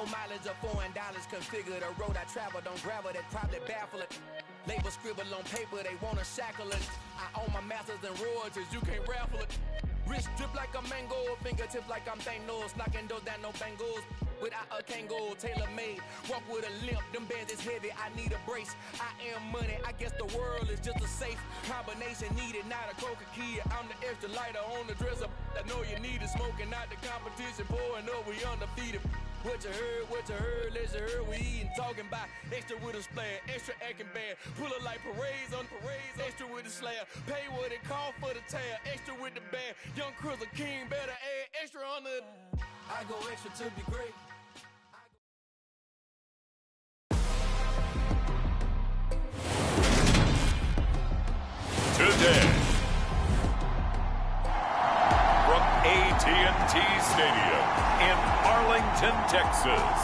mileage of $4, configure the road I travel, don't gravel, that probably baffle it. Label scribble on paper, they wanna shackle it. I own my masters and royalties, you can't raffle it. Wrist drip like a mango, fingertips like I'm Thanos, knocking those down, no bangles. Without a Kango, tailor-made, walk with a limp, them bands is heavy, I need a brace. I am money, I guess the world is just a safe combination needed, not a coca-key. I'm the extra lighter on the dresser, I know you need it, smoking out the competition, pouring up, we undefeated. What you heard, let's hear we eatin', talking about extra with a splash, extra acting bad, pull it like parades on parades, extra with the slab, pay what it cost for the tab, extra with the band, young Chris a king, better add extra on the. I go extra to be great. Today, from AT&T Stadium in Arlington, Texas,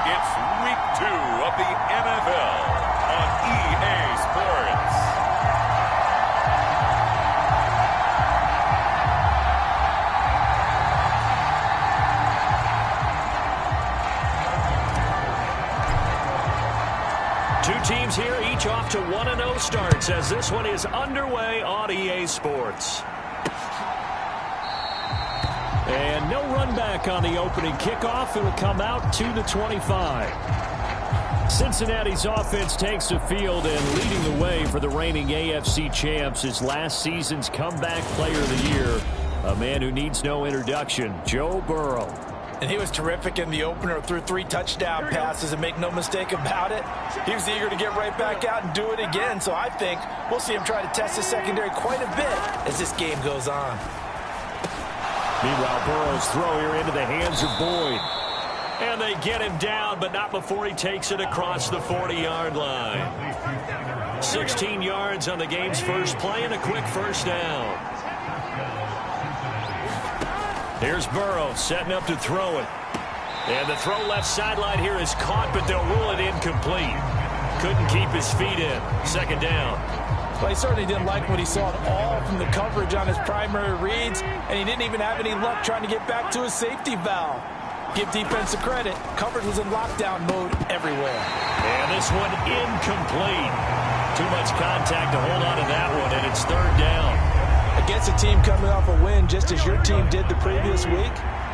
it's Week 2 of the NFL on EA Sports. Two teams here, each off to 1-0 starts as this one is underway on EA Sports. And no run back on the opening kickoff. It'll come out to the 25. Cincinnati's offense takes the field, and leading the way for the reigning AFC champs is last season's comeback player of the year, a man who needs no introduction, Joe Burrow. And he was terrific in the opener, threw 3 touchdown passes, and make no mistake about it, he was eager to get right back out and do it again. So I think we'll see him try to test the secondary quite a bit as this game goes on. Meanwhile, Burrow's throw here into the hands of Boyd. And they get him down, but not before he takes it across the 40-yard line. 16 yards on the game's first play and a quick first down. Here's Burrow setting up to throw it. And the throw left sideline here is caught, but they'll rule it incomplete. Couldn't keep his feet in. Second down. Well, he certainly didn't like what he saw at all from the coverage on his primary reads, and he didn't even have any luck trying to get back to his safety valve. Give defense the credit. Coverage was in lockdown mode everywhere. And this one incomplete. Too much contact to hold on to that one, and it's third down. Against a team coming off a win just as your team did the previous week,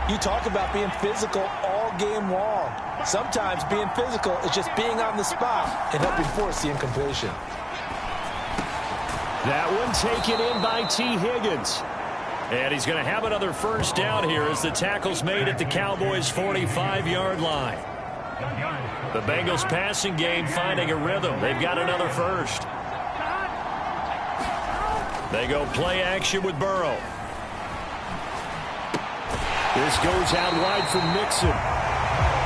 you talk about being physical all game long. Sometimes being physical is just being on the spot and helping force the incompletion. That one taken in by T. Higgins. And he's going to have another first down here as the tackle's made at the Cowboys' 45-yard line. The Bengals passing game finding a rhythm. They've got another first. They go play action with Burrow. This goes out wide for Mixon.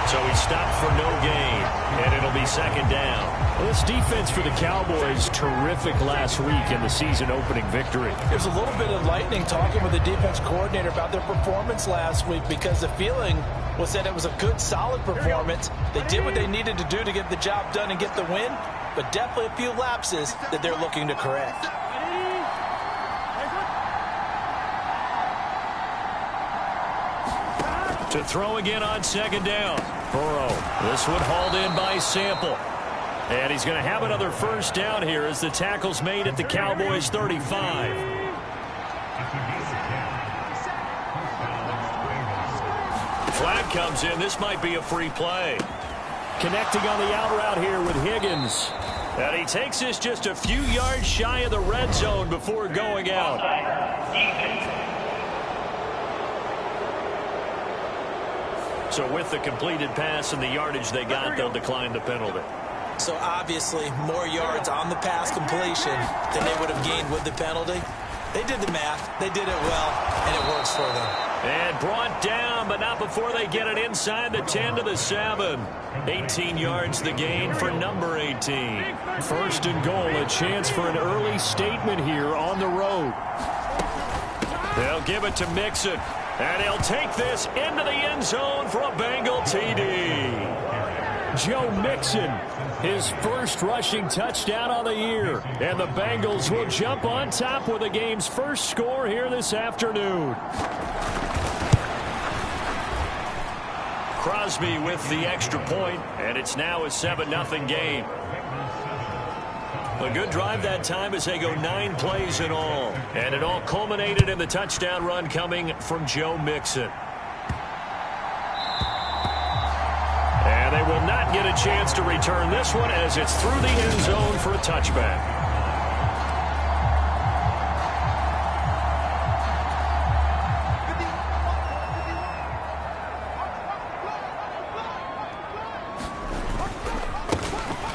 So he stopped for no gain, and it'll be second down. Well, this defense for the Cowboys, terrific last week in the season-opening victory. There's a little bit of lightning talking with the defense coordinator about their performance last week because the feeling was that it was a good, solid performance. They did what they needed to do to get the job done and get the win, but definitely a few lapses that they're looking to correct. To throw again on second down. Burrow. This one hauled in by Sample. And he's going to have another first down here as the tackle's made at the Cowboys' 35. Flag comes in. This might be a free play. Connecting on the out route here with Higgins. And he takes this just a few yards shy of the red zone before going out. So with the completed pass and the yardage they got, they'll decline the penalty. So obviously more yards on the pass completion than they would have gained with the penalty. They did the math. They did it well, and it works for them. And brought down, but not before they get it inside the 10 to the 7. 18 yards the gain for number 18. First and goal, a chance for an early statement here on the road. They'll give it to Mixon. And he'll take this into the end zone for a Bengal TD. Joe Mixon, his first rushing touchdown on the year. And the Bengals will jump on top with the game's first score here this afternoon. Crosby with the extra point, and it's now a 7-0 game. A good drive that time as they go 9 plays in all. And it all culminated in the touchdown run coming from Joe Mixon. And they will not get a chance to return this one as it's through the end zone for a touchback.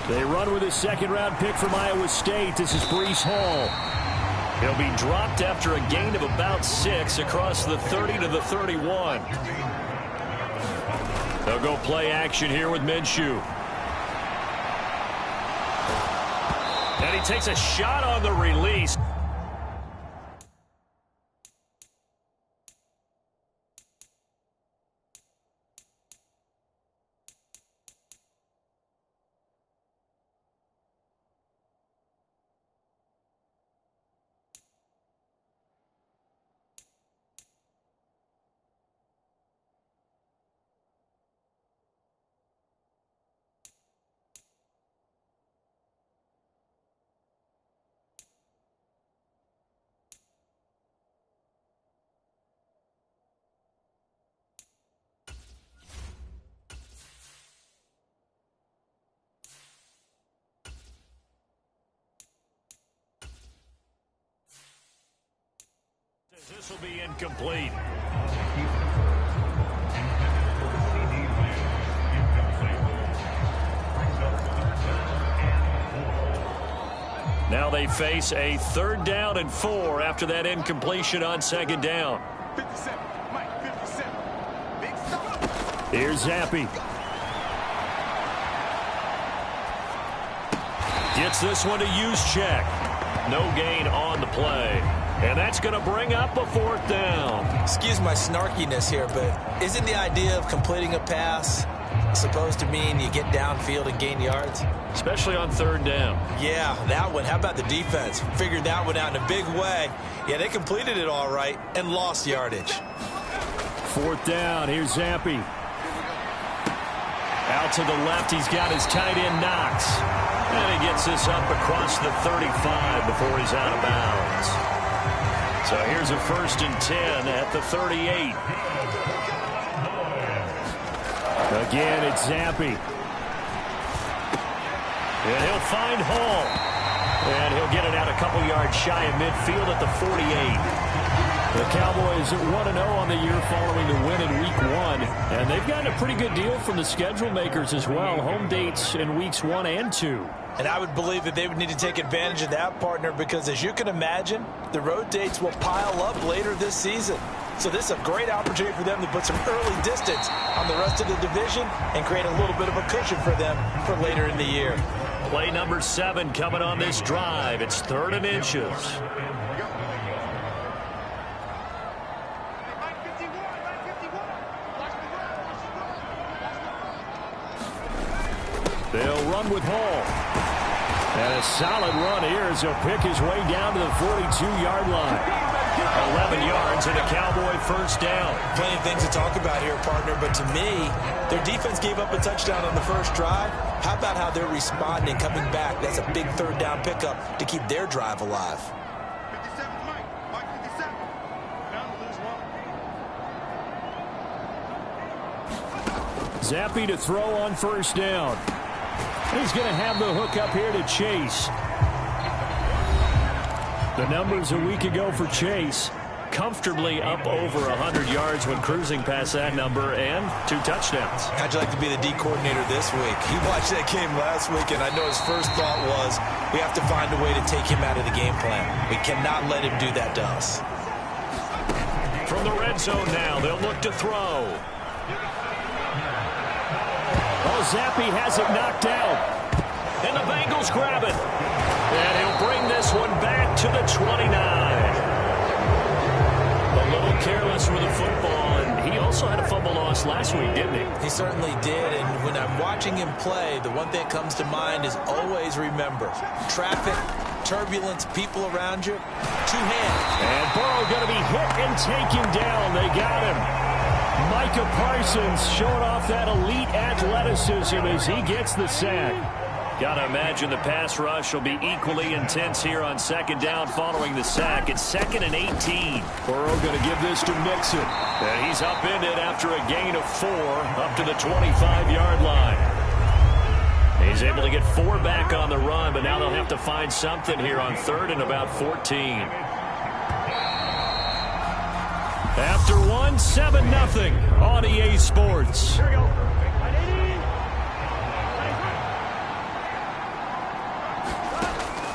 They run with a second-round pick from Iowa State. This is Breece Hall. He'll be dropped after a gain of about 6 across the 30 to the 31. They'll go play action here with Minshew. And he takes a shot on the release. This will be incomplete. Now they face a 3rd down and 4 after that incompletion on 2nd down. 57, Mike, 57. Big stop. Here's Zappe. Gets this one to Juszczyk. No gain on the play. And that's going to bring up a 4th down. Excuse my snarkiness here, but isn't the idea of completing a pass supposed to mean you get downfield and gain yards? Especially on 3rd down. Yeah, that one. How about the defense? Figured that one out in a big way. Yeah, they completed it all right and lost yardage. 4th down. Here's Zappe. Out to the left. He's got his tight end Knox. And he gets this up across the 35 before he's out of bounds. So here's a 1st and 10 at the 38. Again, it's Zappe. And he'll find Hall. And he'll get it out a couple yards shy of midfield at the 48. The Cowboys 1-0 on the year following the win in Week 1. And they've gotten a pretty good deal from the schedule makers as well. Home dates in Weeks 1 and 2. And I would believe that they would need to take advantage of that, partner, because as you can imagine, the road dates will pile up later this season. So this is a great opportunity for them to put some early distance on the rest of the division and create a little bit of a cushion for them for later in the year. Play number 7 coming on this drive. It's 3rd and inches. They'll run with Hall. And a solid run here as he'll pick his way down to the 42-yard line. 11 yards and a Cowboy 1st down. Plenty of things to talk about here, partner, but to me, their defense gave up a touchdown on the first drive. How about how they're responding, coming back? That's a big 3rd down pickup to keep their drive alive. 57, Mike 57. Down to lose 1. Zappe to throw on 1st down. He's going to have the hook up here to Chase. The numbers a week ago for Chase, comfortably up over 100 yards when cruising past that number, and 2 touchdowns. How'd you like to be the D coordinator this week? He watched that game last week, and I know his first thought was, we have to find a way to take him out of the game plan. We cannot let him do that to us. From the red zone now, they'll look to throw. Oh, Zappe has it knocked out. And the Bengals grab it. And he'll bring this one back to the 29. A little careless with the football, and he also had a fumble loss last week, didn't he? He certainly did, and when I'm watching him play, the one thing that comes to mind is always remember, traffic, turbulence, people around you, 2 hands. And Burrow going to be hit and taken down. They got him. Micah Parsons showing off that elite athleticism as he gets the sack. Got to imagine the pass rush will be equally intense here on second down following the sack. It's 2nd and 18. Burrow going to give this to Mixon. And he's upended after a gain of 4 up to the 25-yard line. He's able to get 4 back on the run, but now they'll have to find something here on 3rd and about 14. After 1, 7-0 on EA Sports.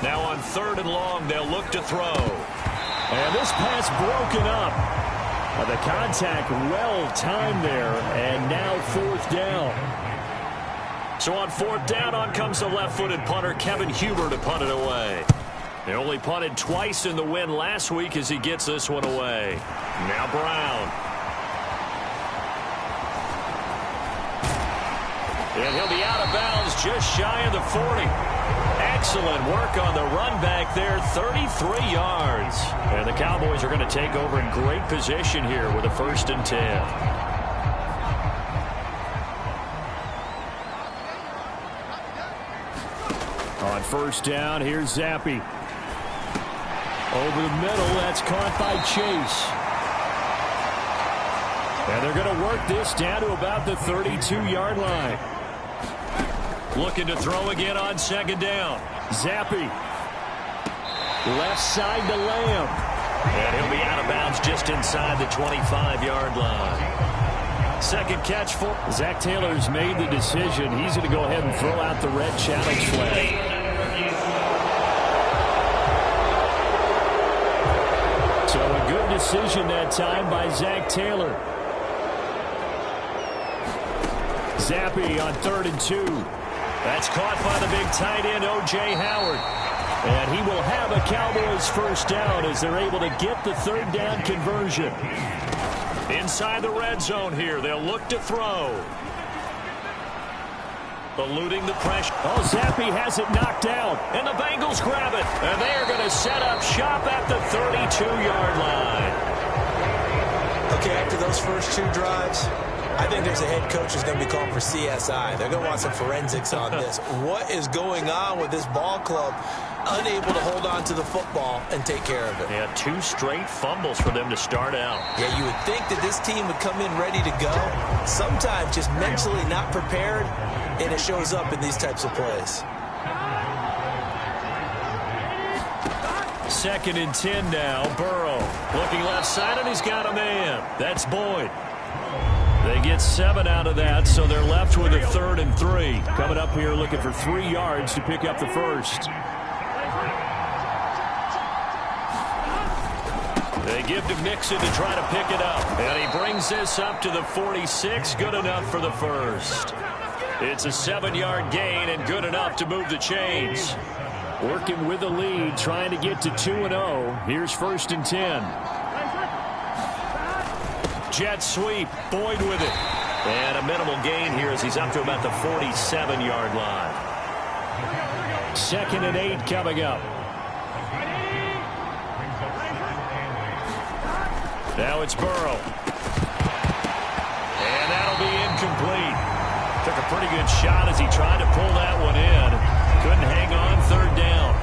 Now on 3rd and long, they'll look to throw. And this pass broken up. The contact well-timed there, and now 4th down. So on 4th down, on comes the left-footed punter, Kevin Huber, to punt it away. They only punted twice in the win last week as he gets this one away. Now Brown. And he'll be out of bounds just shy of the 40. Excellent work on the run back there, 33 yards. And the Cowboys are going to take over in great position here with a 1st and 10. On 1st down, here's Zappi. Over the middle, that's caught by Chase. And they're going to work this down to about the 32-yard line. Looking to throw again on 2nd down. Zappi. Left side to Lamb. And he'll be out of bounds just inside the 25-yard line. Second catch for Zach Taylor's made the decision. He's going to go ahead and throw out the red challenge flag. So a good decision that time by Zach Taylor. Zappi on 3rd and 2. That's caught by the big tight end, O.J. Howard. And he will have a Cowboys 1st down as they're able to get the 3rd down conversion. Inside the red zone here, they'll look to throw. Eluding the pressure. Oh, Zappi has it knocked out. And the Bengals grab it. And they are going to set up shop at the 32-yard line. Okay, after those first 2 drives, I think there's a head coach who's going to be called for CSI. They're going to want some forensics on this. What is going on with this ball club? Unable to hold on to the football and take care of it. They had 2 straight fumbles for them to start out. Yeah, you would think that this team would come in ready to go. Sometimes just mentally not prepared, and it shows up in these types of plays. 2nd and 10 now. Burrow looking left side, and he's got a man. That's Boyd. They get 7 out of that, so they're left with a 3rd and 3. Coming up here looking for 3 yards to pick up the 1st. They give to Mixon to try to pick it up. And he brings this up to the 46. Good enough for the 1st. It's a 7-yard gain and good enough to move the chains. Working with the lead, trying to get to 2-0. Here's 1st and 10. Jet sweep. Boyd with it. And a minimal gain here as he's up to about the 47-yard line. 2nd and 8 coming up. Now it's Burrow. And that'll be incomplete. Took a pretty good shot as he tried to pull that one in. Couldn't hang on 3rd down.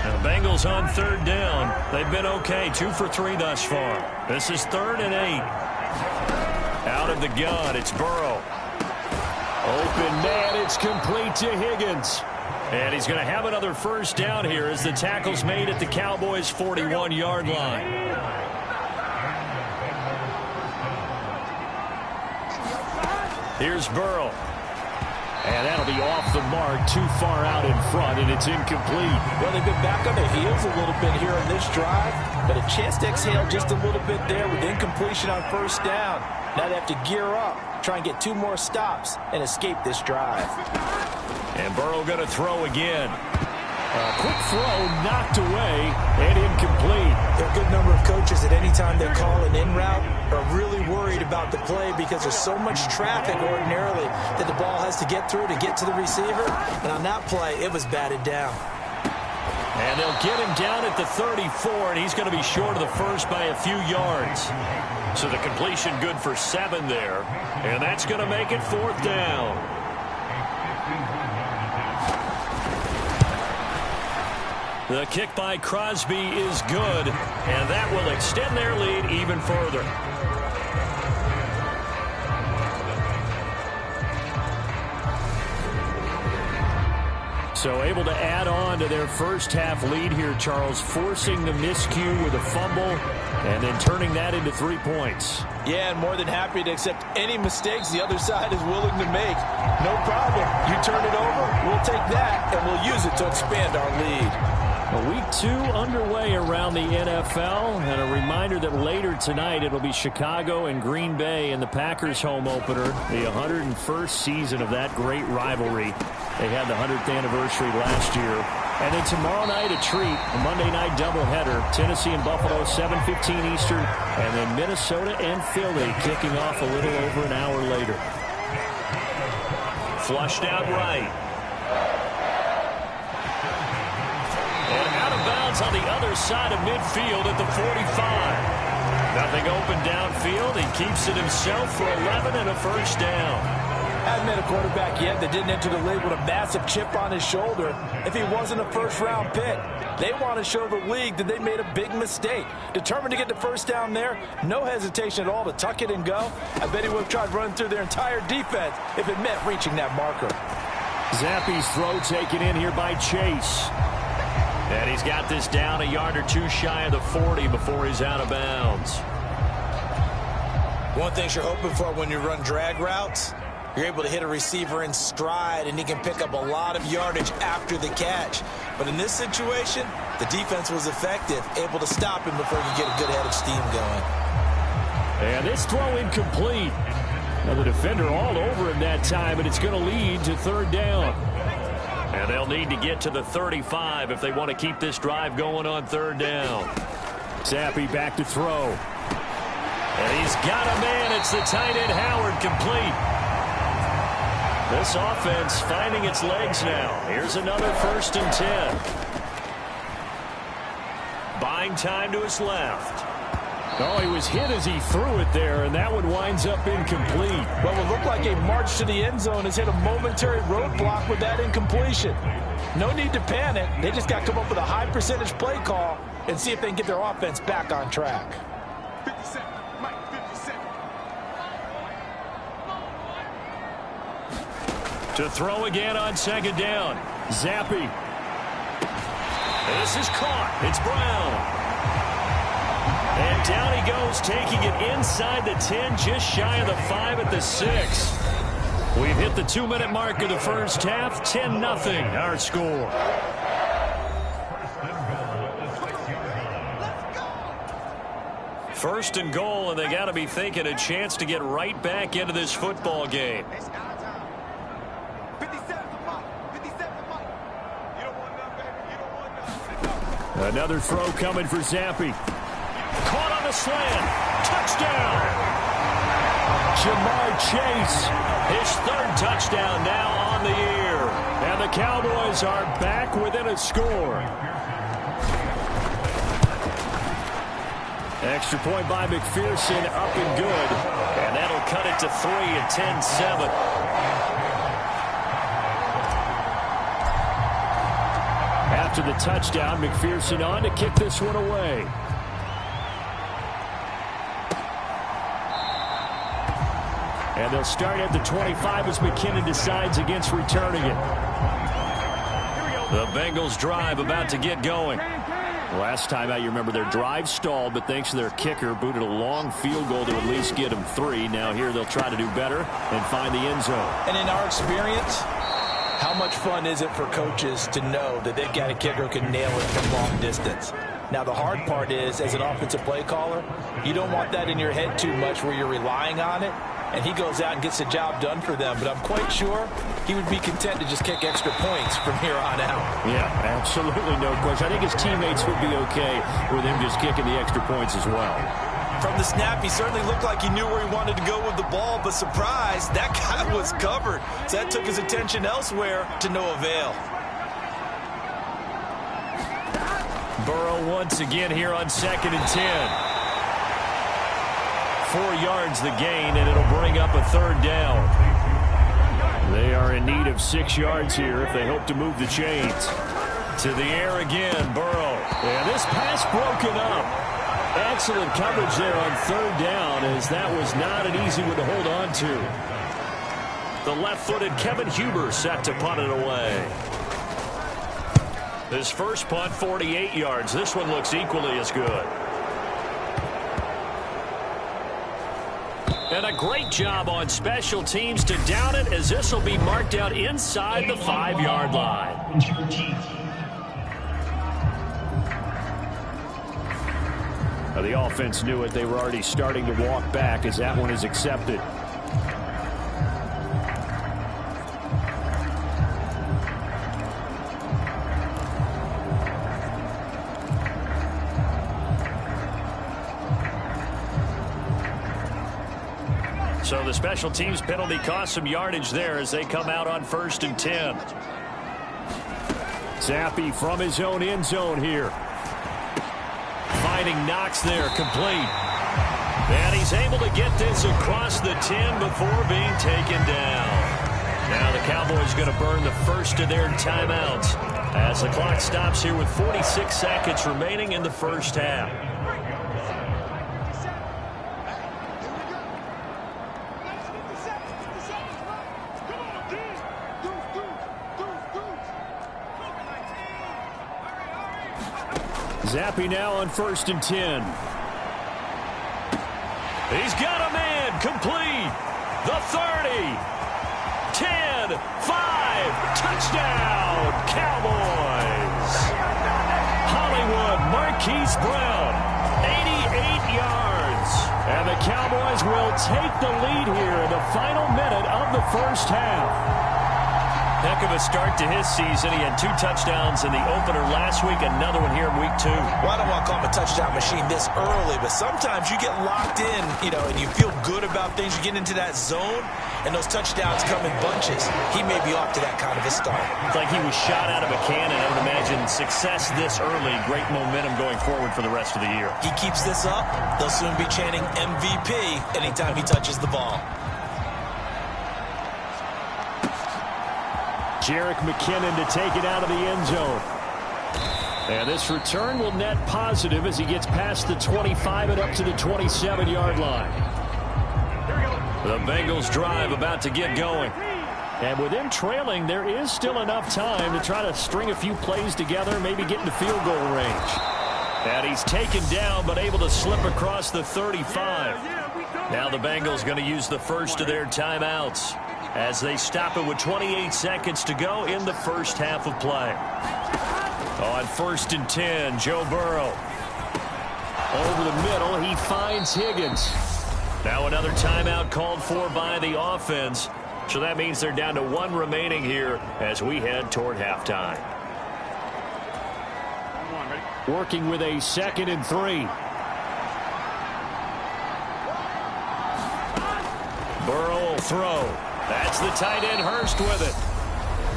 Now the Bengals on 3rd down. They've been okay. 2 for 3 thus far. This is 3rd and 8. Out of the gun, it's Burrow. Open man, it's complete to Higgins. And he's going to have another 1st down here as the tackle's made at the Cowboys' 41-yard line. Here's Burrow. And that'll be off the mark, too far out in front, and it's incomplete. Well, they've been back on their heels a little bit here on this drive, but a chance to exhale just a little bit there with incompletion on 1st down. Now they have to gear up, try and get 2 more stops, and escape this drive. And Burrow going to throw again. A quick throw knocked away and incomplete. There are a good number of coaches at any time they call an in route are really worried about the play because there's so much traffic ordinarily that the ball has to get through to get to the receiver. And on that play, it was batted down. And they'll get him down at the 34, and he's going to be short of the 1st by a few yards. So the completion good for 7 there, and that's going to make it 4th down. The kick by Crosby is good, and that will extend their lead even further. So able to add on to their first half lead here, Charles, forcing the miscue with a fumble and then turning that into 3 points. Yeah, and more than happy to accept any mistakes the other side is willing to make. No problem. You turn it over, we'll take that, and we'll use it to expand our lead. Week 2 underway around the NFL, and a reminder that later tonight it'll be Chicago and Green Bay in the Packers home opener, the 101st season of that great rivalry. They had the 100th anniversary last year. And then tomorrow night a treat, a Monday night doubleheader, Tennessee and Buffalo, 7:15 Eastern, and then Minnesota and Philly kicking off a little over an hour later. Flushed out right. On the other side of midfield at the 45. Nothing open downfield. He keeps it himself for 11 and a first down. Hasn't met a quarterback yet that didn't enter the league with a massive chip on his shoulder if he wasn't a first-round pick. They want to show the league that they made a big mistake. Determined to get the first down there, no hesitation at all to tuck it and go. I bet he would have tried running through their entire defense if it meant reaching that marker. Zappe's throw taken in here by Chase. And he's got this down a yard or two shy of the 40 before he's out of bounds. One thing you're hoping for when you run drag routes, you're able to hit a receiver in stride, and he can pick up a lot of yardage after the catch. But in this situation, the defense was effective, able to stop him before he could get a good head of steam going. And this throw incomplete. Now the defender all over him that time, and it's going to lead to 3rd down. And they'll need to get to the 35 if they want to keep this drive going on 3rd down. Zappe back to throw. And he's got a man. It's the tight end Howard, complete. This offense finding its legs now. Here's another 1st and 10. Buying time to his left. Oh, he was hit as he threw it there, and that one winds up incomplete. Well, it looked like a march to the end zone has hit a momentary roadblock with that incompletion. No need to panic. They just got to come up with a high percentage play call and see if they can get their offense back on track. 57, Mike, 57. To throw again on 2nd down. Zappe. This is caught. It's Brown. And down he goes, taking it inside the 10, just shy of the 5 at the 6. We've hit the 2-minute mark of the first half. 10-0 our score. First and goal, and they got to be thinking a chance to get right back into this football game. 57 for Mike. 57 for Mike. You don't want none, baby. You don't want none. Another throw coming for Zappe. Caught on the slant. Touchdown. Jamar Chase. His 3rd touchdown now on the year. And the Cowboys are back within a score. Extra point by McPherson, up and good. And that'll cut it to 3 at 10-7. After the touchdown, McPherson on to kick this one away. And they'll start at the 25 as McKinnon decides against returning it. The Bengals drive about to get going. Last time out, you remember their drive stalled, but thanks to their kicker, booted a long field goal to at least get them 3. Now here they'll try to do better and find the end zone. And in our experience, how much fun is it for coaches to know that they've got a kicker who can nail it from long distance? Now, the hard part is, as an offensive play caller, you don't want that in your head too much where you're relying on it, and he goes out and gets the job done for them. But I'm quite sure he would be content to just kick extra points from here on out. Yeah, absolutely no question. I think his teammates would be okay with him just kicking the extra points as well. From the snap, he certainly looked like he knew where he wanted to go with the ball, but surprise, that guy was covered. So that took his attention elsewhere to no avail. Burrow once again here on 2nd and 10. 4 yards the gain, and it'll bring up a third down. They are in need of 6 yards here if they hope to move the chains. To the air again, Burrow. And this pass broken up. Excellent coverage there on third down, as that was not an easy one to hold on to. The left-footed Kevin Huber set to punt it away. His first punt, 48 yards. This one looks equally as good. And a great job on special teams to down it, as this will be marked out inside the 5-yard line. Now, the offense knew it. They were already starting to walk back as that one is accepted. So the special teams penalty cost some yardage there as they come out on 1st and 10. Zappi from his own end zone here. Finding Knox there, complete. And he's able to get this across the 10 before being taken down. Now the Cowboys going to burn the first of their timeouts as the clock stops here with 46 seconds remaining in the first half. Zappi now on 1st and 10. He's got a man, complete. The 30, 10, 5, touchdown, Cowboys. Hollywood Marquise Brown, 88 yards. And the Cowboys will take the lead here in the final minute of the first half. Heck of a start to his season. He had 2 touchdowns in the opener last week, another one here in week 2. Well, I don't want to call him a touchdown machine this early, but sometimes you get locked in, and you feel good about things. You get into that zone, and those touchdowns come in bunches. He may be off to that kind of a start. It's like he was shot out of a cannon. I would imagine success this early, great momentum going forward for the rest of the year. He keeps this up, they'll soon be chanting MVP anytime he touches the ball. Jerick McKinnon to take it out of the end zone. And this return will net positive as he gets past the 25 and up to the 27-yard line. The Bengals drive about to get going. And with them trailing, there is still enough time to try to string a few plays together, maybe get into field goal range. And he's taken down, but able to slip across the 35. Now the Bengals going to use the first of their timeouts as they stop it with 28 seconds to go in the first half of play. On 1st and 10, Joe Burrow. Over the middle, he finds Higgins. Now another timeout called for by the offense. So that means they're down to 1 remaining here as we head toward halftime. Working with a 2nd and 3. Burrow will throw. That's the tight end Hurst with it.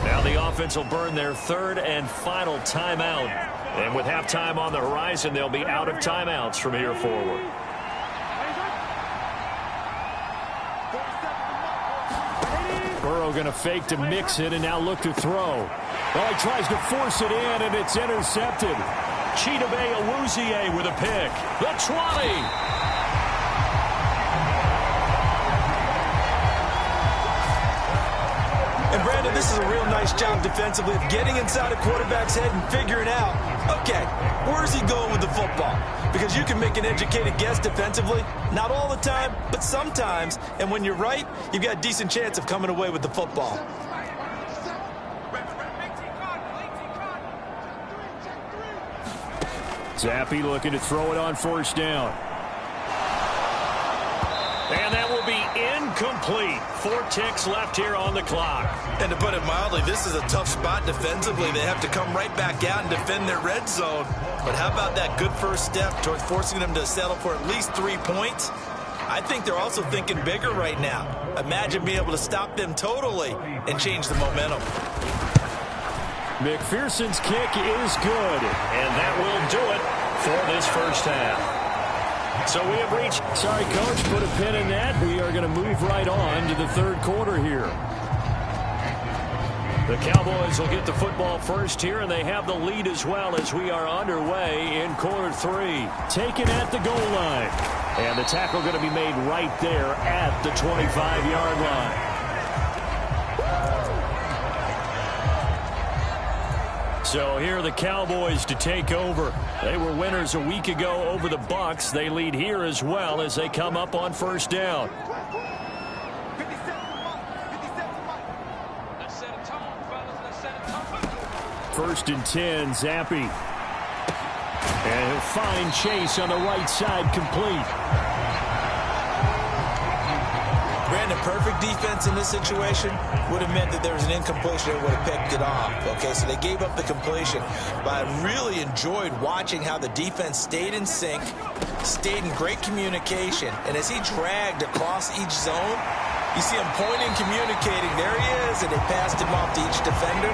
Now the offense will burn their 3rd and final timeout. And with halftime on the horizon, they'll be out of timeouts from here forward. Burrow going to fake to mix it and now look to throw. Well, he tries to force it in, and it's intercepted. Chidobe Awuzie with a pick. The 20. And Brandon, this is a real nice job defensively of getting inside a quarterback's head and figuring out, okay, where's he going with the football? Because you can make an educated guess defensively, not all the time, but sometimes. And when you're right, you've got a decent chance of coming away with the football. Zappi looking to throw it on 1st down. And that will be incomplete. 4 ticks left here on the clock. And to put it mildly, this is a tough spot defensively. They have to come right back out and defend their red zone. But how about that good first step towards forcing them to settle for at least 3 points? I think they're also thinking bigger right now. Imagine being able to stop them totally and change the momentum. McPherson's kick is good. And that will do it for this first half. So we have reached, sorry coach, put a pin in that. We are going to move right on to the third quarter here. The Cowboys will get the football first here, and they have the lead as well as we are underway in quarter 3. Taken at the goal line. And the tackle going to be made right there at the 25-yard line. So here are the Cowboys to take over. They were winners a week ago over the Bucs. They lead here as well as they come up on first down. First and 10, Zappi. And he'll find Chase on the right side, complete. Brandon, perfect defense in this situation would have meant that there was an incompletion that would have picked it off. Okay, so they gave up the completion. But I really enjoyed watching how the defense stayed in sync, stayed in great communication. And as he dragged across each zone, you see him pointing, communicating. There he is, and they passed him off to each defender.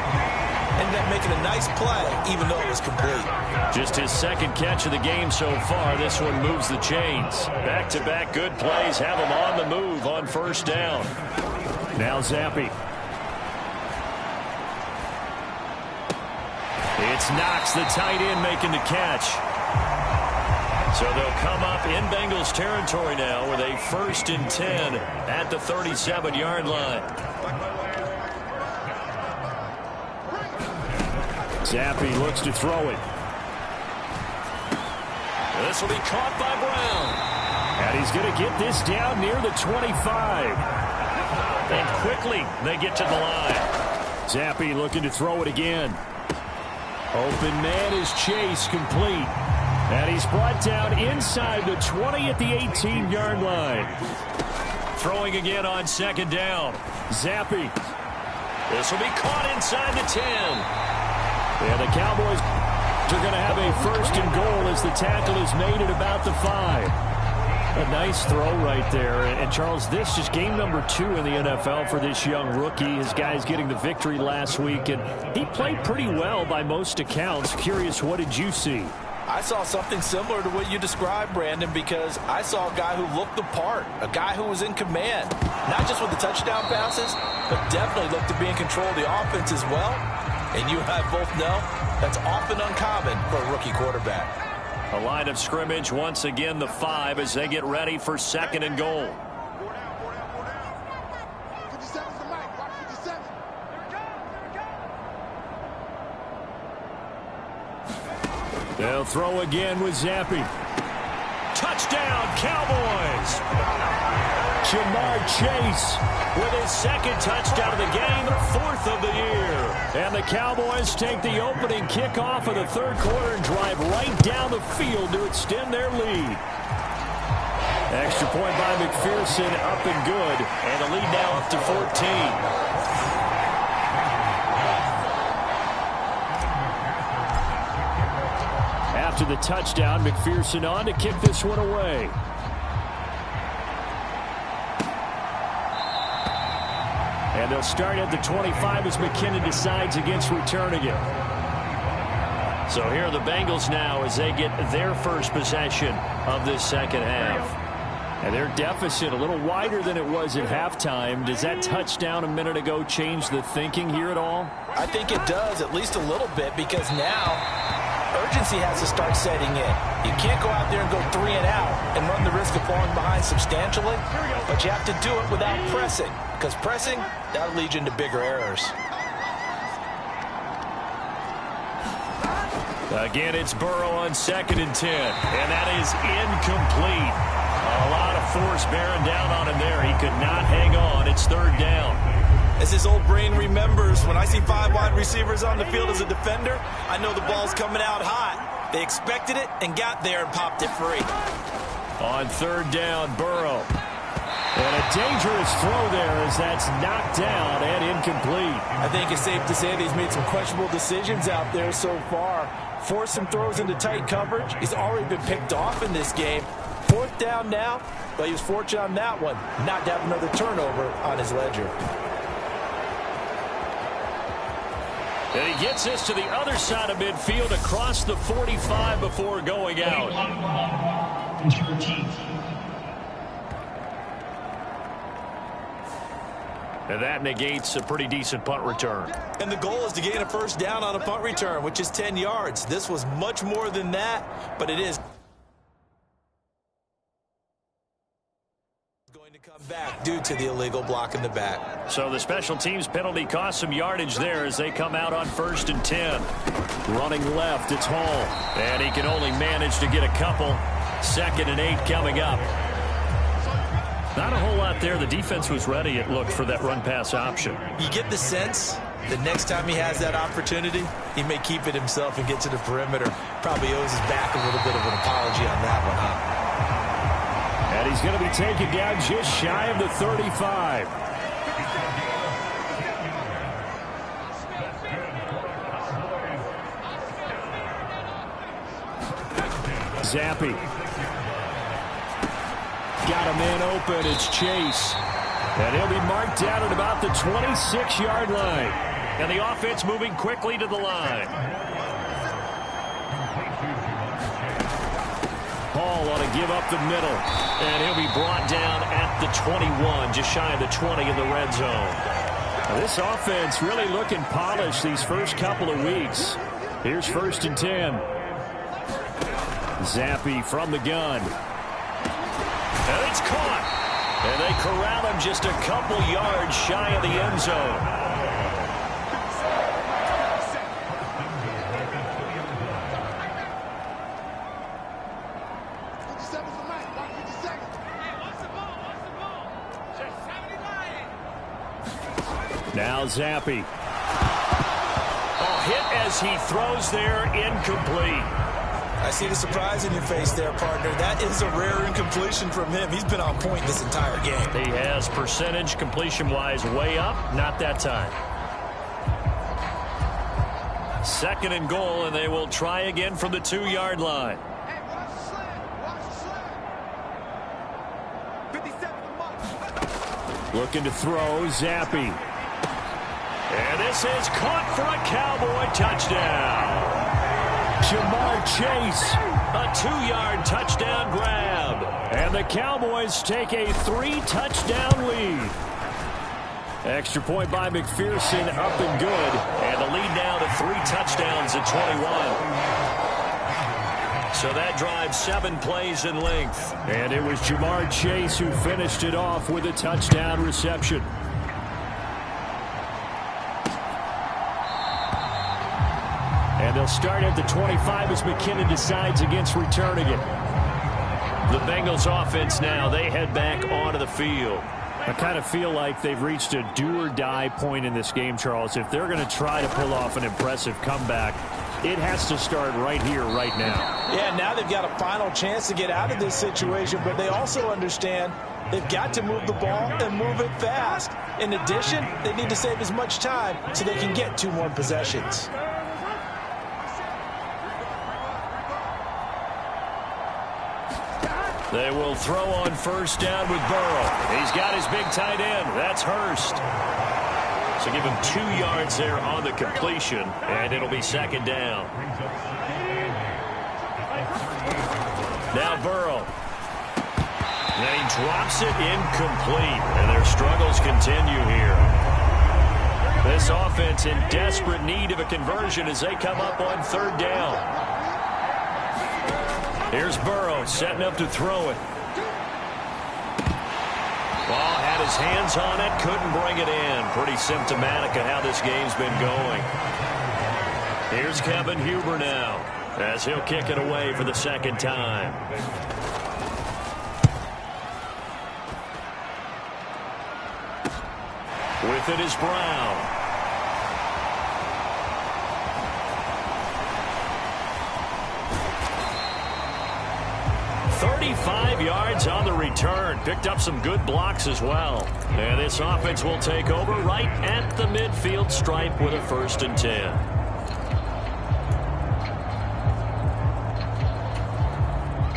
Ended up making a nice play, even though it was complete. Just his second catch of the game so far. This one moves the chains. Back-to-back good plays have him on the move on first down. Now Zappi. It's Knox, the tight end, making the catch. So they'll come up in Bengals territory now with a first and 10 at the 37-yard line. Zappi looks to throw it. This will be caught by Brown. And he's going to get this down near the 25. And quickly they get to the line. Zappi looking to throw it again. Open man is Chase, complete. And he's brought down inside the 20 at the 18-yard line. Throwing again on second down. Zappi. This will be caught inside the 10. And the Cowboys are going to have a first and goal as the tackle is made at about the 5. A nice throw right there. And Charles, this is game number 2 in the NFL for this young rookie. His guys getting the victory last week, and he played pretty well by most accounts. Curious, what did you see? I saw something similar to what you described, Brandon, because I saw a guy who looked the part, a guy who was in command, not just with the touchdown passes, but definitely looked to be in control of the offense as well. And you and I both know that's often uncommon for a rookie quarterback. A line of scrimmage, once again the 5 as they get ready for second and goal. 57's the mic. Watch 57. They'll throw again with Zappi. Touchdown, Cowboys! Jamar Chase with his second touchdown of the game, the 4th of the year. And the Cowboys take the opening kickoff of the third quarter and drive right down the field to extend their lead. Extra point by McPherson, up and good. And the lead now up to 14. After the touchdown, McPherson on to kick this one away. And they'll start at the 25 as McKinnon decides against returning it. So here are the Bengals now as they get their first possession of this second half. And their deficit a little wider than it was at halftime. Does that touchdown a minute ago change the thinking here at all? I think it does, at least a little bit, because now urgency has to start setting in. You can't go out there and go 3 and out and run the risk of falling behind substantially, but you have to do it without pressing, because pressing, that'll lead you into bigger errors. Again, it's Burrow on second and 10, and that is incomplete. A lot of force bearing down on him there. He could not hang on. It's third down. As his old brain remembers, when I see 5 wide receivers on the field as a defender, I know the ball's coming out hot. They expected it and got there and popped it free. On third down, Burrow. And a dangerous throw there as that's knocked down and incomplete. I think it's safe to say that he's made some questionable decisions out there so far. Forced some throws into tight coverage. He's already been picked off in this game. 4th down now, but he was fortunate on that one not to have another turnover on his ledger. And he gets this to the other side of midfield across the 45 before going out. And that negates a pretty decent punt return. And the goal is to gain a first down on a punt return, which is 10 yards. This was much more than that, but it is going to come back due to the illegal block in the back. So the special teams penalty cost some yardage there as they come out on 1st and 10. Running left, it's Hall. And he can only manage to get a couple. 2nd and 8 coming up. Not a whole lot there. The defense was ready, it looked, for that run-pass option. You get the sense the next time he has that opportunity, he may keep it himself and get to the perimeter. Probably owes his back a little bit of an apology on that one, huh? And he's going to be taken down just shy of the 35. Zappi. Got a man open. It's Chase. And he'll be marked down at about the 26-yard line. And the offense moving quickly to the line. Hall ought to give up the middle. And he'll be brought down at the 21, just shy of the 20 in the red zone. Now this offense really looking polished these first couple of weeks. Here's 1st and 10. Zappi from the gun. And it's caught. And they corral him just a couple yards shy of the end zone. Now Zappi. Oh, hit as he throws there, incomplete. I see the surprise in your face there, partner. That is a rare incompletion from him. He's been on point this entire game. He has percentage completion-wise way up. Not that time. 2nd and goal, and they will try again from the 2-yard line. Hey, watch the slant. Watch the slant. 57 Looking to throw, Zappi. And this is caught for a Cowboy touchdown. Jamar Chase, a 2-yard touchdown grab. And the Cowboys take a 3-touchdown lead. Extra point by McPherson, up and good. And the lead now to 3 touchdowns at 21. So that drives 7 plays in length. And it was Jamar Chase who finished it off with a touchdown reception. And they'll start at the 25 as McKinnon decides against returning it. The Bengals offense now, they head back onto the field. I kind of feel like they've reached a do-or-die point in this game, Charles. If they're going to try to pull off an impressive comeback, it has to start right here, right now. Yeah, now they've got a final chance to get out of this situation, but they also understand they've got to move the ball and move it fast. In addition, they need to save as much time so they can get 2 more possessions. They will throw on 1st down with Burrow. He's got his big tight end. That's Hurst. So give him 2 yards there on the completion, and it'll be 2nd down. Now Burrow. And he drops it incomplete, and their struggles continue here. This offense in desperate need of a conversion as they come up on 3rd down. Here's Burrow setting up to throw it. Ball had his hands on it, couldn't bring it in. Pretty symptomatic of how this game's been going. Here's Kevin Huber now as he'll kick it away for the 2nd time. With it is Brown. 35 yards on the return. Picked up some good blocks as well. And this offense will take over right at the midfield stripe with a 1st and 10.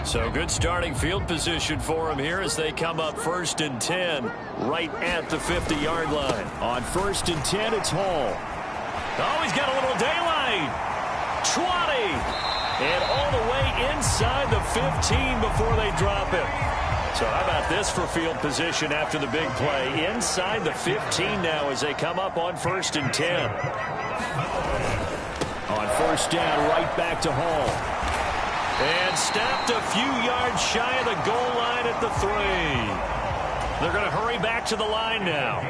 So good starting field position for them here as they come up 1st and 10 right at the 50-yard line. On 1st and 10, it's Hall. Oh, he's got a little daylight. 20. And all the way inside the 15 before they drop it. So how about this for field position after the big play? Inside the 15 now as they come up on 1st and 10. On 1st down, right back to Hall. And stopped a few yards shy of the goal line at the 3. They're going to hurry back to the line now.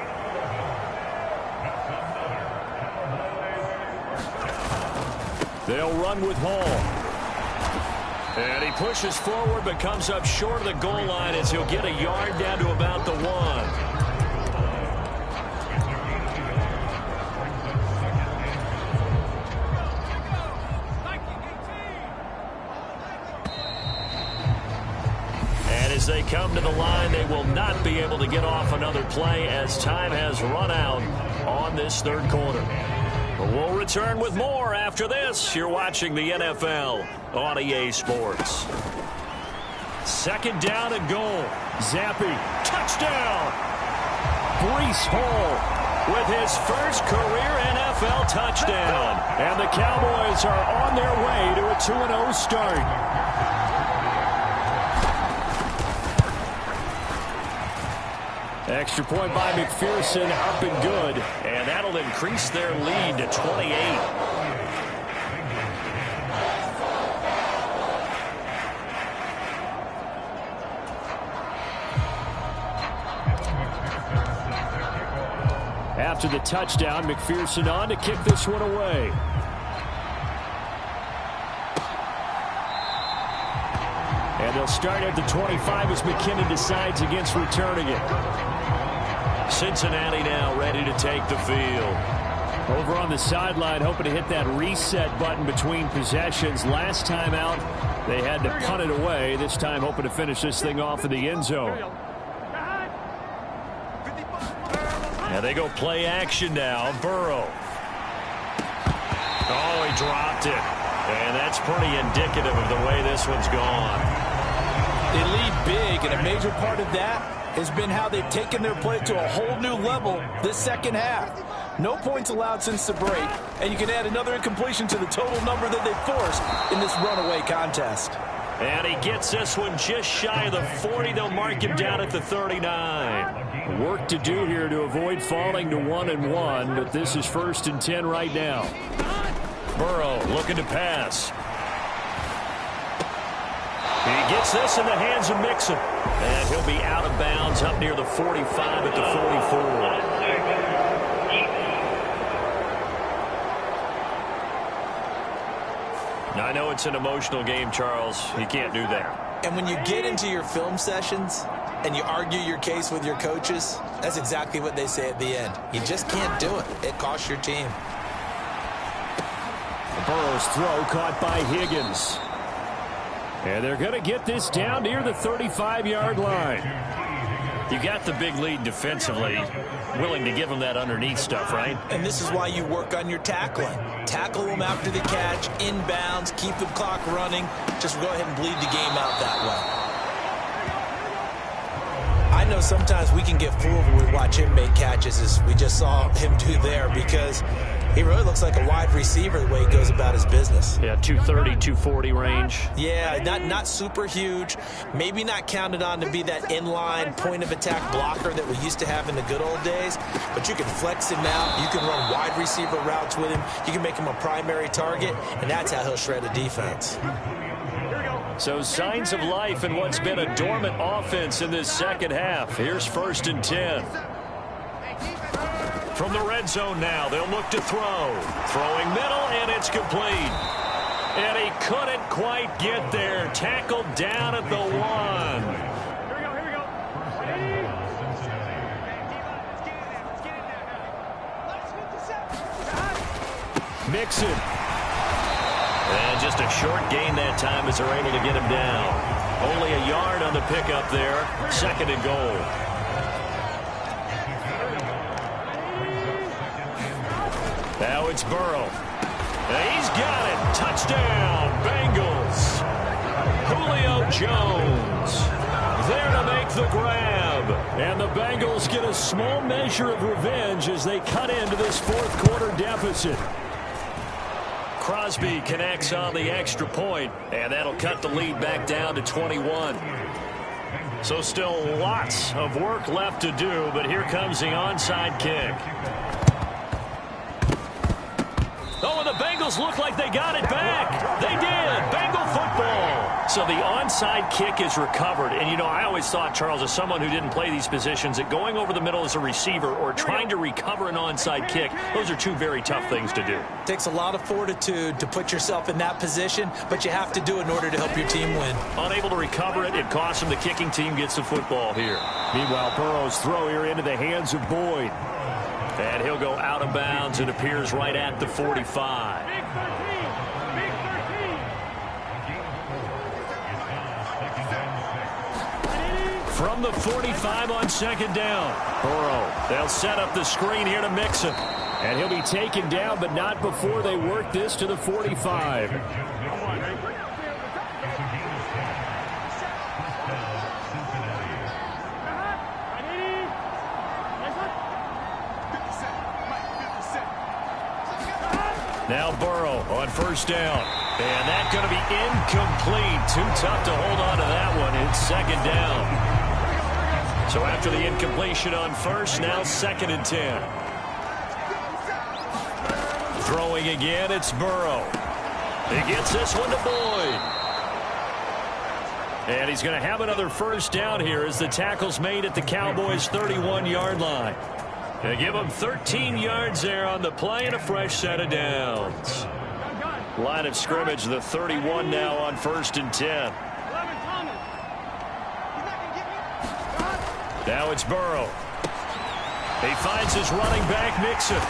They'll run with Hall. And he pushes forward but comes up short of the goal line as he'll get a yard down to about the 1. And as they come to the line, they will not be able to get off another play as time has run out on this 3rd quarter. But we'll return with more after this. You're watching the NFL on EA Sports. 2nd down and goal. Zappi, touchdown! Breece Hall with his first career NFL touchdown. And the Cowboys are on their way to a 2-0 start. Extra point by McPherson, up and good. And that'll increase their lead to 28. After the touchdown, McPherson on to kick this one away. And they'll start at the 25 as McKinnon decides against returning it. Cincinnati now ready to take the field. Over on the sideline, hoping to hit that reset button between possessions. Last time out, they had to punt it away. This time hoping to finish this thing off in the end zone. Now they go play action now. Burrow. Oh, he dropped it. And that's pretty indicative of the way this one's gone. They lead big, and a major part of that has been how they've taken their play to a whole new level this 2nd half. No points allowed since the break, and you can add another incompletion to the total number that they forced in this runaway contest. And he gets this one just shy of the 40. They'll mark him down at the 39. Work to do here to avoid falling to 1-1, but this is 1st and 10 right now. Burrow looking to pass. He gets this in the hands of Mixon. And he'll be out of bounds up near the 45 at the 44. Now, I know it's an emotional game, Charles. You can't do that. And when you get into your film sessions and you argue your case with your coaches, that's exactly what they say at the end. You just can't do it. It costs your team. Burrow's throw caught by Higgins. And they're going to get this down near the 35-yard line. You got the big lead defensively, willing to give them that underneath stuff, right? And this is why you work on your tackling. Tackle them after the catch, inbounds, keep the clock running. Just go ahead and bleed the game out that way. I know sometimes we can get fooled when we watch him make catches, as we just saw him do there, because he really looks like a wide receiver the way he goes about his business. Yeah, 230, 240 range. Yeah, not super huge. Maybe not counted on to be that inline point-of-attack blocker that we used to have in the good old days. But you can flex him out. You can run wide receiver routes with him. You can make him a primary target, and that's how he'll shred a defense. So signs of life in what's been a dormant offense in this 2nd half. Here's 1st and 10. From the red zone now, they'll look to throw. Throwing middle, and it's complete. And he couldn't quite get there. Tackled down at the 1. Here we go. Mixon. And just a short gain that time as they're able to get him down. Only a yard on the pickup there. 2nd and goal. Now it's Burrow. He's got it. Touchdown, Bengals. Julio Jones there to make the grab. And the Bengals get a small measure of revenge as they cut into this 4th quarter deficit. Crosby connects on the extra point, and that'll cut the lead back down to 21. So still lots of work left to do, but here comes the onside kick. Oh, and the Bengals look like they got it back. They did. Bengal football. So the onside kick is recovered. And, you know, I always thought, Charles, as someone who didn't play these positions, that going over the middle as a receiver or trying to recover an onside kick, those are two very tough things to do. It takes a lot of fortitude to put yourself in that position, but you have to do it in order to help your team win. Unable to recover it, it costs him. The kicking team gets the football here. Meanwhile, Burrow's throw here into the hands of Boyd. And he'll go out of bounds and appears right at the 45. From the 45 on second down. Burrow, they'll set up the screen here to Mixon. And he'll be taken down, but not before they work this to the 45. Now Burrow on first down. And that's going to be incomplete. Too tough to hold on to that one. It's second down. So after the incompletion on first, now second and 10. Throwing again, it's Burrow. He gets this one to Boyd. And he's going to have another first down here as the tackle's made at the Cowboys' 31-yard line. They give him 13 yards there on the play and a fresh set of downs. Line of scrimmage, the 31 now on first and 10. Now it's Burrow. He finds his running back, Mixon.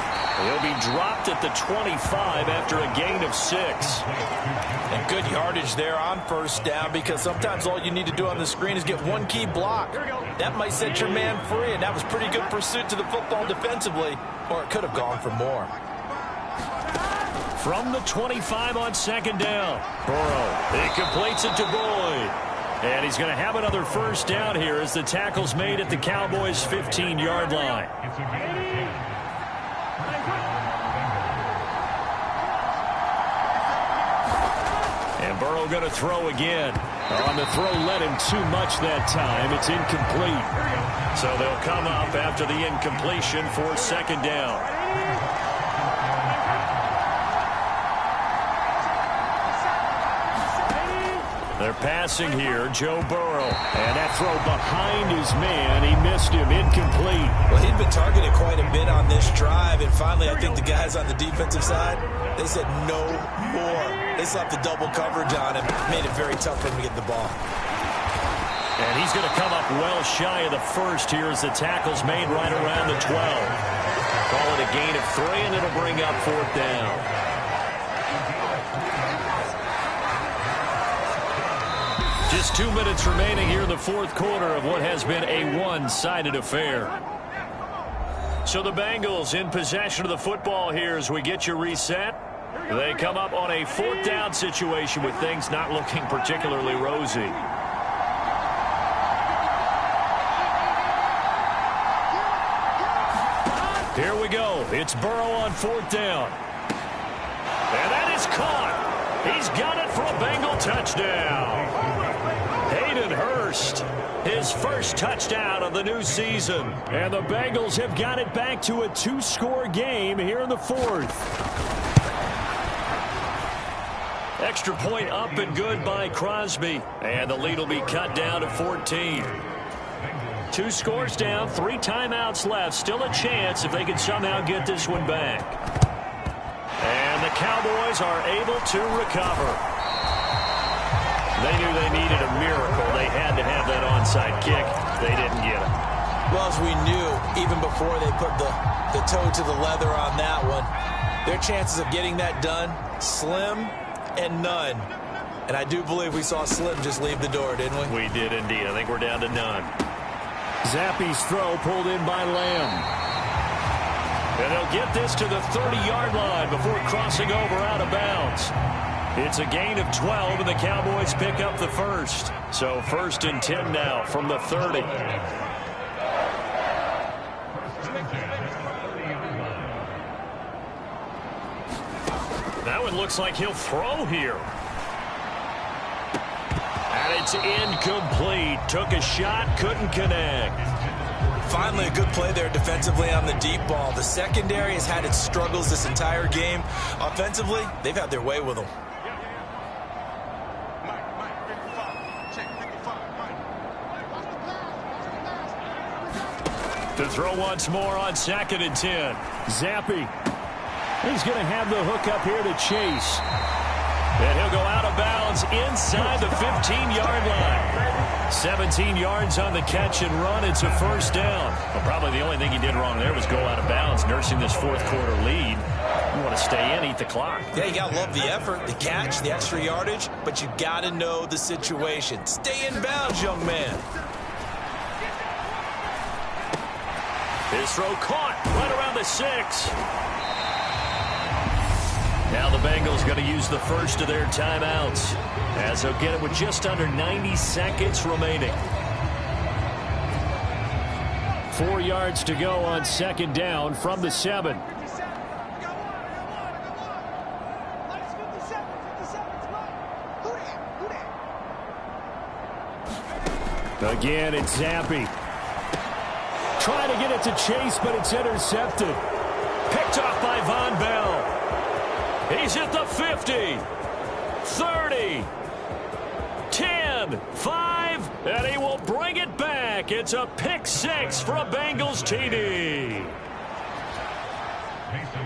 He'll be dropped at the 25 after a gain of 6. And good yardage there on first down, because sometimes all you need to do on the screen is get one key block. That might set your man free, and that was pretty good pursuit to the football defensively, or it could have gone for more. From the 25 on second down, Burrow, he completes it to Boyd. And he's going to have another first down here as the tackle's made at the Cowboys' 15-yard line. And Burrow going to throw again. On the throw, led him too much that time. It's incomplete. So they'll come up after the incompletion for second down. They're passing here, Joe Burrow. And that throw behind his man, he missed him, incomplete. Well, he'd been targeted quite a bit on this drive, and finally I think the guys on the defensive side, they said no more. They slapped the double coverage on him, made it very tough for him to get the ball. And he's going to come up well shy of the first here as the tackle's made right around the 12. Call it a gain of 3, and it'll bring up fourth down. Just 2 minutes remaining here in the fourth quarter of what has been a one-sided affair. So the Bengals in possession of the football here as we get you reset. They come up on a fourth down situation with things not looking particularly rosy. Here we go. It's Burrow on fourth down. And that is caught. He's got it for a Bengal touchdown. Hayden Hurst, his first touchdown of the new season. And the Bengals have got it back to a 2-score game here in the fourth. Extra point up and good by Crosby. And the lead will be cut down to 14. 2 scores down, 3 timeouts left. Still a chance if they can somehow get this one back. And the Cowboys are able to recover. They knew they needed a miracle. They had to have that onside kick. They didn't get it. Well, as we knew, even before they put the toe to the leather on that one, their chances of getting that done, slim and none. And I do believe we saw Slim just leave the door, didn't we? We did indeed. I think we're down to none. Zappe's throw pulled in by Lamb. And they'll get this to the 30-yard line before crossing over out of bounds. It's a gain of 12, and the Cowboys pick up the first. So first and 10 now from the 30. That one looks like he'll throw here. And it's incomplete. Took a shot, couldn't connect. Finally, a good play there defensively on the deep ball. The secondary has had its struggles this entire game. Offensively, they've had their way with them. Mike, 55. Check 55, Mike. To throw once more on 2nd and 10. Zappi. He's going to have the hook up here to Chase. And he'll go out of bounds inside the 15-yard line. 17 yards on the catch and run. It's a first down. Well, probably the only thing he did wrong there was go out of bounds, nursing this fourth-quarter lead. You want to stay in, eat the clock. Yeah, you got to love the effort, the catch, the extra yardage, but you got to know the situation. Stay in bounds, young man. His throw caught right around the 6. Now the Bengals going to use the first of their timeouts as they'll get it with just under 90 seconds remaining. 4 yards to go on 2nd down from the 7. Again, it's Zappi. Trying to get it to Chase, but it's intercepted. Picked off by Von Bell. He's at the 50, 30, 10, 5, and he will bring it back. It's a pick 6 for a Bengals TD.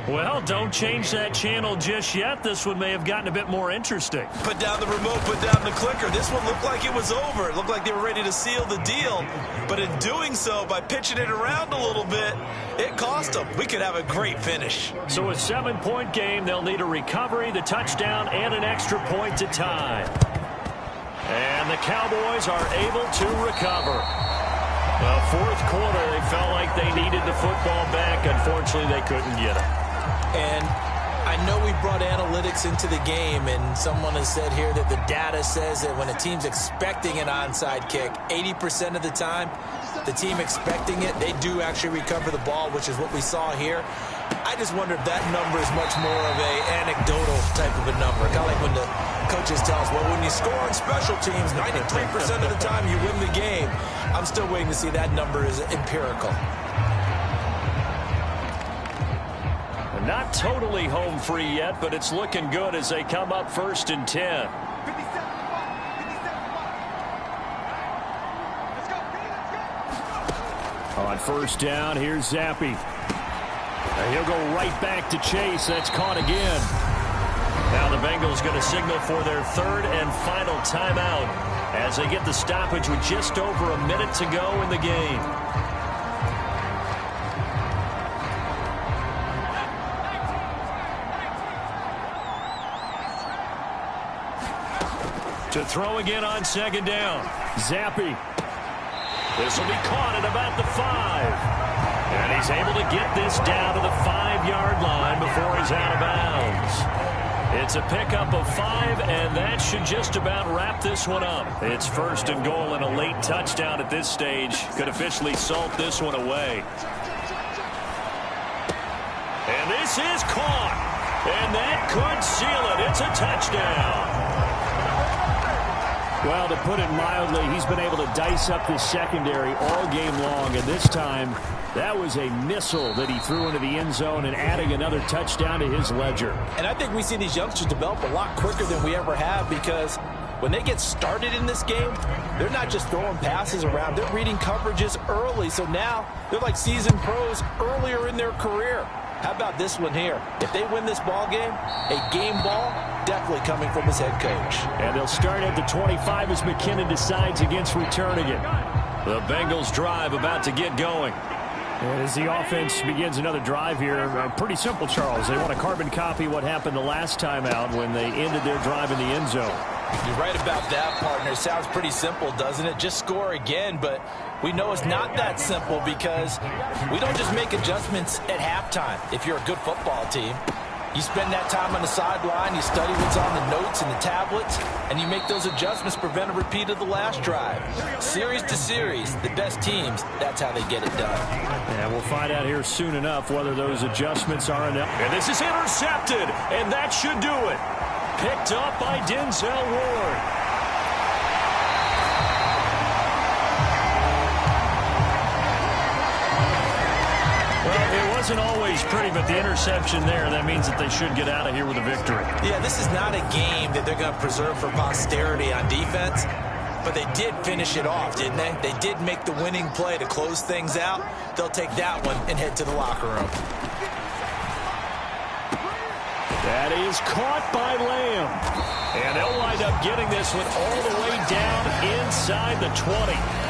Well, don't change that channel just yet. This one may have gotten a bit more interesting. Put down the remote, put down the clicker. This one looked like it was over. It looked like they were ready to seal the deal. But in doing so, by pitching it around a little bit, it cost them. We could have a great finish. So a 7-point game, they'll need a recovery, the touchdown, and an extra point to tie. And the Cowboys are able to recover. Well, fourth quarter, they felt like they needed the football back. Unfortunately, they couldn't get it. And I know we brought analytics into the game, and someone has said here that the data says that when a team's expecting an onside kick, 80% of the time, the team expecting it, they do actually recover the ball, which is what we saw here. I just wonder if that number is much more of a anecdotal type of a number. Kind of like when the coaches tell us, well, when you score on special teams, 93% of the time you win the game. I'm still waiting to see that number is empirical. Not totally home free yet, but it's looking good as they come up 1st and 10. 57, 57. Let's go. On 1st down, here's Zappi. And he'll go right back to Chase. That's caught again. Now the Bengals going to signal for their 3rd and final timeout as they get the stoppage with just over a minute to go in the game. To throw again on 2nd down. Zappi. This will be caught at about the 5. And he's able to get this down to the 5-yard line before he's out of bounds. It's a pickup of 5, and that should just about wrap this one up. It's 1st and goal, and a late touchdown at this stage could officially salt this one away. And this is caught. And that could seal it. It's a touchdown. Well, to put it mildly, he's been able to dice up this secondary all game long, and this time that was a missile that he threw into the end zone and adding another touchdown to his ledger. And I think we see these youngsters develop a lot quicker than we ever have, because when they get started in this game, they're not just throwing passes around. They're reading coverages early, so now they're like seasoned pros earlier in their career. How about this one here? If they win this ball game, a game ball definitely coming from his head coach. And they'll start at the 25 as McKinnon decides against returning it. The Bengals drive about to get going. And as the offense begins another drive here, pretty simple, Charles. They want to carbon copy what happened the last time out when they ended their drive in the end zone. You're right about that, partner. Sounds pretty simple, doesn't it? Just score again, but we know it's not that simple because we don't just make adjustments at halftime. If you're a good football team, You spend that time on the sideline, you study what's on the notes and the tablets, and you make those adjustments to prevent a repeat of the last drive. Series to series, the best teams, that's how they get it done. And we'll find out here soon enough whether those adjustments are enough. And this is intercepted, and that should do it. Picked up by Denzel Ward. It wasn't always pretty, but the interception there, that means that they should get out of here with a victory. Yeah, this is not a game that they're going to preserve for posterity on defense, but they did finish it off, didn't they? They did make the winning play to close things out. They'll take that one and head to the locker room. That is caught by Lamb. And they'll wind up getting this one all the way down inside the 20.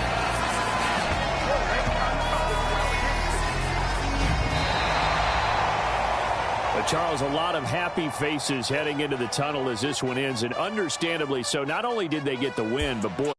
Charles, a lot of happy faces heading into the tunnel as this one ends, and understandably so. Not only did they get the win, but boy,